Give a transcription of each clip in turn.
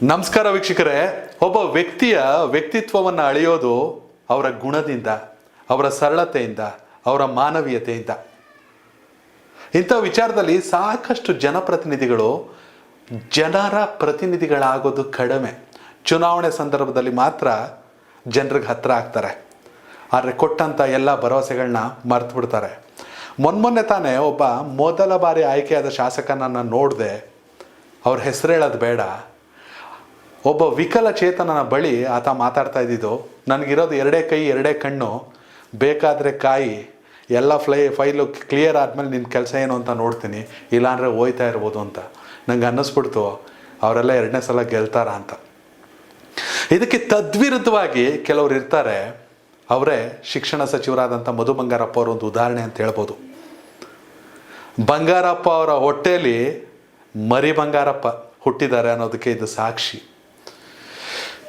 ನಮಸ್ಕಾರ ವೀಕ್ಷಕರೇ. ಒಬ್ಬ ವ್ಯಕ್ತಿಯ ವ್ಯಕ್ತಿತ್ವವನ್ನು ಅಳೆಯೋದು ಅವರ ಗುಣದಿಂದ, ಅವರ ಸರಳತೆಯಿಂದ, ಅವರ ಮಾನವೀಯತೆಯಿಂದ. ಇಂಥ ವಿಚಾರದಲ್ಲಿ ಸಾಕಷ್ಟು ಜನಪ್ರತಿನಿಧಿಗಳು ಜನರ ಪ್ರತಿನಿಧಿಗಳಾಗೋದು ಕಡಿಮೆ. ಚುನಾವಣೆ ಸಂದರ್ಭದಲ್ಲಿ ಮಾತ್ರ ಜನರಿಗೆ ಹತ್ತಿರ ಆಗ್ತಾರೆ, ಆದರೆ ಕೊಟ್ಟಂಥ ಎಲ್ಲ ಭರವಸೆಗಳನ್ನ ಮರೆತು ಬಿಡ್ತಾರೆ. ಮೊನ್ನೆ ತಾನೇ ಒಬ್ಬ ಮೊದಲ ಬಾರಿ ಆಯ್ಕೆಯಾದ ಶಾಸಕನನ್ನು ನೋಡಿದೆ. ಅವ್ರ ಹೆಸರು ಹೇಳೋದು ಬೇಡ. ಒಬ್ಬ ವಿಕಲಚೇತನನ ಬಳಿ ಆತ ಮಾತಾಡ್ತಾ ಇದ್ದಿದ್ದು, ನನಗಿರೋದು ಎರಡೇ ಕೈ ಎರಡೇ ಕಣ್ಣು, ಬೇಕಾದರೆ ಕಾಯಿ, ಎಲ್ಲ ಫೈಲು ಕ್ಲಿಯರ್ ಆದಮೇಲೆ ನಿನ್ನ ಕೆಲಸ ಏನು ಅಂತ ನೋಡ್ತೀನಿ, ಇಲ್ಲಾಂದರೆ ಹೋಯ್ತಾ ಇರ್ಬೋದು ಅಂತ. ನಂಗೆ ಅನ್ನಿಸ್ಬಿಡ್ತು ಅವರೆಲ್ಲ ಎರಡನೇ ಸಲ ಗೆಲ್ತಾರ ಅಂತ. ಇದಕ್ಕೆ ತದ್ವಿರುದ್ಧವಾಗಿ ಕೆಲವರು ಇರ್ತಾರೆ. ಅವರೇ ಶಿಕ್ಷಣ ಸಚಿವರಾದಂಥ ಮಧು ಬಂಗಾರಪ್ಪ ಅವರು ಒಂದು ಉದಾಹರಣೆ ಅಂತ ಹೇಳ್ಬೋದು. ಬಂಗಾರಪ್ಪ ಅವರ ಹೊಟ್ಟೆಯಲ್ಲಿ ಮರಿ ಬಂಗಾರಪ್ಪ ಹುಟ್ಟಿದ್ದಾರೆ ಅನ್ನೋದಕ್ಕೆ ಇದು ಸಾಕ್ಷಿ.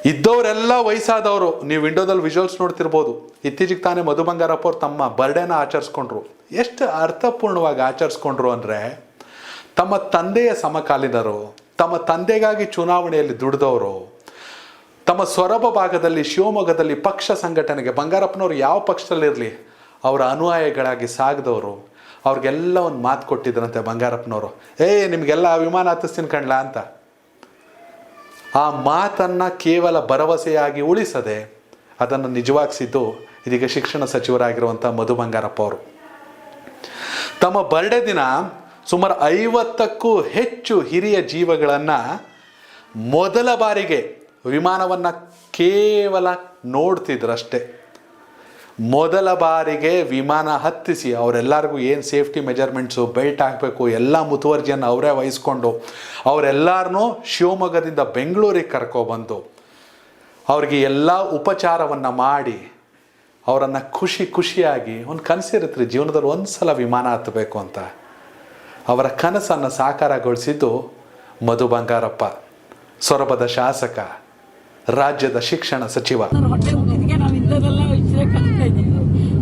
ಇದ್ದವರೆಲ್ಲ ವಯಸ್ಸಾದವರು. ನೀವು ವಿಂಡೋದಲ್ಲಿ ವಿಜುವಲ್ಸ್ ನೋಡ್ತಿರ್ಬೋದು. ಇತ್ತೀಚೆಗೆ ತಾನೇ ಮಧು ಬಂಗಾರಪ್ಪ ಅವರು ತಮ್ಮ ಬರ್ಡೇನ ಆಚರಿಸ್ಕೊಂಡ್ರು. ಎಷ್ಟು ಅರ್ಥಪೂರ್ಣವಾಗಿ ಆಚರಿಸ್ಕೊಂಡ್ರು ಅಂದರೆ, ತಮ್ಮ ತಂದೆಯ ಸಮಕಾಲೀನರು, ತಮ್ಮ ತಂದೆಗಾಗಿ ಚುನಾವಣೆಯಲ್ಲಿ ದುಡಿದವರು, ತಮ್ಮ ಸೊರಬ ಭಾಗದಲ್ಲಿ ಶಿವಮೊಗ್ಗದಲ್ಲಿ ಪಕ್ಷ ಸಂಘಟನೆಗೆ ಬಂಗಾರಪ್ಪನವರು ಯಾವ ಪಕ್ಷದಲ್ಲಿರಲಿ ಅವರ ಅನುಯಾಯಿಗಳಾಗಿ ಸಾಗಿದವರು. ಅವ್ರಿಗೆಲ್ಲ ಒಂದು ಮಾತು ಕೊಟ್ಟಿದ್ರಂತೆ ಬಂಗಾರಪ್ಪನವರು, ನಿಮಗೆಲ್ಲ ವಿಮಾನ ಹತ್ತಿಸ್ತೀನಿ ಕಣ್ಲ ಅಂತ. ಆ ಮಾತನ್ನು ಕೇವಲ ಭರವಸೆಯಾಗಿ ಉಳಿಸದೆ ಅದನ್ನು ನಿಜವಾಗಿಸಿದ್ದು ಇದೀಗ ಶಿಕ್ಷಣ ಸಚಿವರಾಗಿರುವಂಥ ಮಧು ಬಂಗಾರಪ್ಪ ಅವರು. ತಮ್ಮ ಬರ್ಡೇ ದಿನ ಸುಮಾರು 50ಕ್ಕೂ ಹೆಚ್ಚು ಹಿರಿಯ ಜೀವಗಳನ್ನು ಮೊದಲ ಬಾರಿಗೆ ವಿಮಾನವನ್ನು ಕೇವಲ ನೋಡ್ತಿದ್ರಷ್ಟೇ. ಮೊದಲ ಬಾರಿಗೆ ವಿಮಾನ ಹತ್ತಿಸಿ ಅವರೆಲ್ಲರಿಗೂ ಏನು ಸೇಫ್ಟಿ ಮೆಜರ್ಮೆಂಟ್ಸು, ಬೆಲ್ಟ್ ಹಾಕಬೇಕು, ಎಲ್ಲ ಮುತುವರ್ಜಿಯನ್ನು ಅವರೇ ವಹಿಸ್ಕೊಂಡು ಅವರೆಲ್ಲರನ್ನೂ ಶಿವಮೊಗ್ಗದಿಂದ ಬೆಂಗಳೂರಿಗೆ ಕರ್ಕೊಬಂದು ಅವ್ರಿಗೆ ಎಲ್ಲ ಉಪಚಾರವನ್ನು ಮಾಡಿ ಅವರನ್ನು ಖುಷಿಯಾಗಿ ಒಂದು ಕನಸಿರುತ್ತೆ ಜೀವನದಲ್ಲಿ ಒಂದು ಸಲ ವಿಮಾನ ಹತ್ತಬೇಕು ಅಂತ. ಅವರ ಕನಸನ್ನು ಸಾಕಾರಗೊಳಿಸಿದ್ದು ಮಧು ಬಂಗಾರಪ್ಪ, ಸೊರಬದ ಶಾಸಕ, ರಾಜ್ಯದ ಶಿಕ್ಷಣ ಸಚಿವ.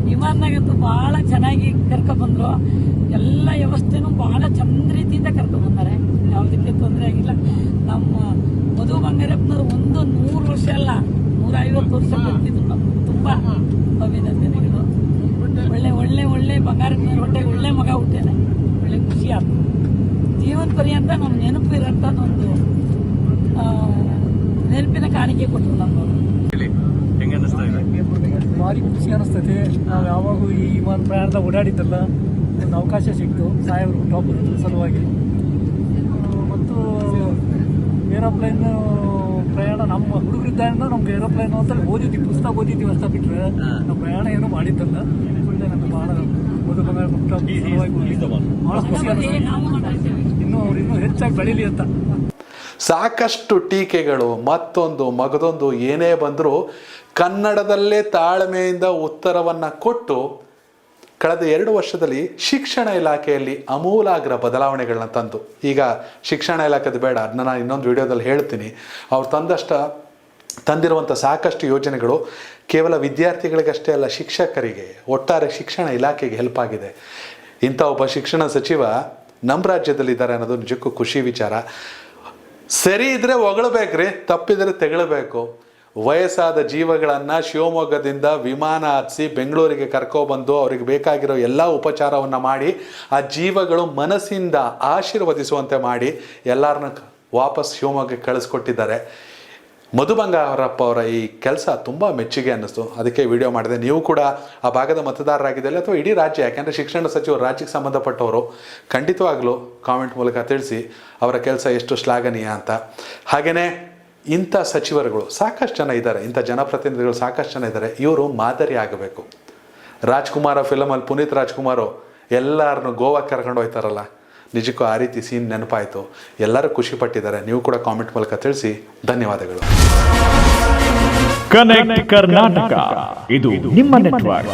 ವಿಮಾನದಾಗಂತೂ ಬಹಳ ಚೆನ್ನಾಗಿ ಕರ್ಕೊಬಂದ್ರು. ಎಲ್ಲ ವ್ಯವಸ್ಥೆನೂ ಬಹಳ ಚಂದ ರೀತಿಯಿಂದ ಕರ್ಕೊಬಂದಾರೆ. ಯಾವುದಕ್ಕೆ ತೊಂದರೆ ಆಗಿಲ್ಲ. ನಮ್ಮ ಮಧು ಬಂಗಾರಪ್ಪನವರು 100 ವರ್ಷ ಅಲ್ಲ 150 ವರ್ಷ ಬರ್ತಿದ್ರು. ನಮ್ಗೆ ತುಂಬ ಅಭಿನಂದನೆಗಳು. ಒಳ್ಳೆ ಬಂಗಾರಪ್ಪನವ್ರ ಹೊಟ್ಟೆಗೆ ಒಳ್ಳೆ ಮಗ ಹುಟ್ಟೇನೆ. ಒಳ್ಳೆ ಖುಷಿ ಆಗ್ತದೆ. ಜೀವನ ಪರ್ಯಂತ ನಮ್ಮ ನೆನಪು ಇರೋಂಥದ್ದೊಂದು ನೆನಪಿನ ಕಾಣಿಕೆ ಕೊಟ್ಟರು ನಮ್ಮವರು. ಭಾರಿ ಖುಷಿ ಅನಿಸ್ತೈತಿ. ನಾವು ಯಾವಾಗೂ ಈ ವಿಮಾನ ಪ್ರಯಾಣದಾಗ ಓಡಾಡಿದ್ದಲ್ಲ, ಒಂದು ಅವಕಾಶ ಸಿಕ್ತು ಸಾಹೇಬರು ಹುಟ್ಟುಹಬ್ಬದ ಸಲುವಾಗಿ. ಮತ್ತು ಏರೋಪ್ಲೇನ್ ಪ್ರಯಾಣ ನಮ್ಮ ಹುಡುಗರಿದ್ದಾಗ ನಮ್ಗೆ ಏರೋಪ್ಲೇನ್ ಅಂತ ಓದಿದ್ವಿ, ಪುಸ್ತಕ ಓದಿದ್ದೀವಿ ಅಷ್ಟ ಬಿಟ್ಟರೆ ನಾವು ಪ್ರಯಾಣ ಏನೂ ಮಾಡಿದ್ದಲ್ಲ. ಒಳ್ಳೆ ನಮ್ಗೆ ಭಾಳ ಮಧು ಬಂಗಾರ ಹುಟ್ಟುಹಬ್ಬದ ಸಲುವಾಗಿ ಭಾಳ ಖುಷಿ ಅನಿಸ್ತದೆ. ಇನ್ನೂ ಹೆಚ್ಚಾಗಿ ಬೆಳೀಲಿ ಅಂತ. ಸಾಕಷ್ಟು ಟೀಕೆಗಳು ಮಗದೊಂದು ಏನೇ ಬಂದರೂ ಕನ್ನಡದಲ್ಲೇ ತಾಳ್ಮೆಯಿಂದ ಉತ್ತರವನ್ನು ಕೊಟ್ಟು ಕಳೆದ 2 ವರ್ಷದಲ್ಲಿ ಶಿಕ್ಷಣ ಇಲಾಖೆಯಲ್ಲಿ ಅಮೂಲಾಗ್ರ ಬದಲಾವಣೆಗಳನ್ನ ತಂದು, ಈಗ ಶಿಕ್ಷಣ ಇಲಾಖೆದು ಬೇಡ, ಅದನ್ನ ನಾನು ಇನ್ನೊಂದು ವಿಡಿಯೋದಲ್ಲಿ ಹೇಳ್ತೀನಿ. ಅವ್ರು ತಂದಿರುವಂಥ ಸಾಕಷ್ಟು ಯೋಜನೆಗಳು ಕೇವಲ ವಿದ್ಯಾರ್ಥಿಗಳಿಗಷ್ಟೇ ಅಲ್ಲ, ಶಿಕ್ಷಕರಿಗೆ, ಒಟ್ಟಾರೆ ಶಿಕ್ಷಣ ಇಲಾಖೆಗೆ ಹೆಲ್ಪ್ ಆಗಿದೆ. ಇಂಥ ಒಬ್ಬ ಶಿಕ್ಷಣ ಸಚಿವ ನಮ್ಮ ರಾಜ್ಯದಲ್ಲಿದ್ದಾರೆ ಅನ್ನೋದು ನಿಜಕ್ಕೂ ಖುಷಿ ವಿಚಾರ. ಸರಿ ಇದ್ದರೆ ಹೊಗಳಬೇಕ್ರಿ, ತಪ್ಪಿದರೆ ತೆಗಳಬೇಕು. ವಯಸ್ಸಾದ ಜೀವಗಳನ್ನು ಶಿವಮೊಗ್ಗದಿಂದ ವಿಮಾನ ಹತ್ತಿಸಿ ಬೆಂಗಳೂರಿಗೆ ಕರ್ಕೊಬಂದು ಅವ್ರಿಗೆ ಬೇಕಾಗಿರೋ ಎಲ್ಲ ಉಪಚಾರವನ್ನು ಮಾಡಿ ಆ ಜೀವಗಳು ಮನಸ್ಸಿಂದ ಆಶೀರ್ವದಿಸುವಂತೆ ಮಾಡಿ ಎಲ್ಲರನ್ನ ವಾಪಸ್ ಶಿವಮೊಗ್ಗಕ್ಕೆ ಕಳಿಸ್ಕೊಟ್ಟಿದ್ದಾರೆ. ಮಧು ಬಂಗಾರಪ್ಪ ಅವರ ಈ ಕೆಲಸ ತುಂಬ ಮೆಚ್ಚುಗೆ ಅನ್ನಿಸ್ತು. ಅದಕ್ಕೆ ವಿಡಿಯೋ ಮಾಡಿದೆ. ನೀವು ಕೂಡ ಆ ಭಾಗದ ಮತದಾರರಾಗಿದ್ದಲ್ಲಿ ಅಥವಾ ಇಡೀ ರಾಜ್ಯ, ಯಾಕೆಂದರೆ ಶಿಕ್ಷಣ ಸಚಿವರು ರಾಜ್ಯಕ್ಕೆ ಸಂಬಂಧಪಟ್ಟವರು, ಖಂಡಿತವಾಗ್ಲೂ ಕಾಮೆಂಟ್ ಮೂಲಕ ತಿಳಿಸಿ ಅವರ ಕೆಲಸ ಎಷ್ಟು ಶ್ಲಾಘನೀಯ ಅಂತ. ಹಾಗೆಯೇ ಇಂಥ ಸಚಿವರುಗಳು ಸಾಕಷ್ಟು ಜನ ಇದ್ದಾರೆ, ಇಂಥ ಜನಪ್ರತಿನಿಧಿಗಳು ಸಾಕಷ್ಟು ಜನ ಇದ್ದಾರೆ. ಇವರು ಮಾದರಿ ಆಗಬೇಕು. ರಾಜ್ಕುಮಾರ ಫಿಲಮಲ್ಲಿ ಪುನೀತ್ ರಾಜ್ಕುಮಾರು ಎಲ್ಲರನ್ನು ಗೋವಾಕ್ಕೆ ಕರ್ಕೊಂಡು ಹೋಗ್ತಾರಲ್ಲ, ನಿಜಕ್ಕೂ ಆ ರೀತಿ ಸೀನ್ ನೆನಪಾಯಿತು. ಎಲ್ಲರೂ ಖುಷಿ ಪಟ್ಟಿದ್ದಾರೆ. ನೀವು ಕೂಡ ಕಾಮೆಂಟ್ ಮೂಲಕ ತಿಳಿಸಿ. ಧನ್ಯವಾದಗಳು. ಕನೆಕ್ಟ್ ಕರ್ನಾಟಕ, ಇದು ನಿಮ್ಮ ನೆಟ್ವರ್ಕ್.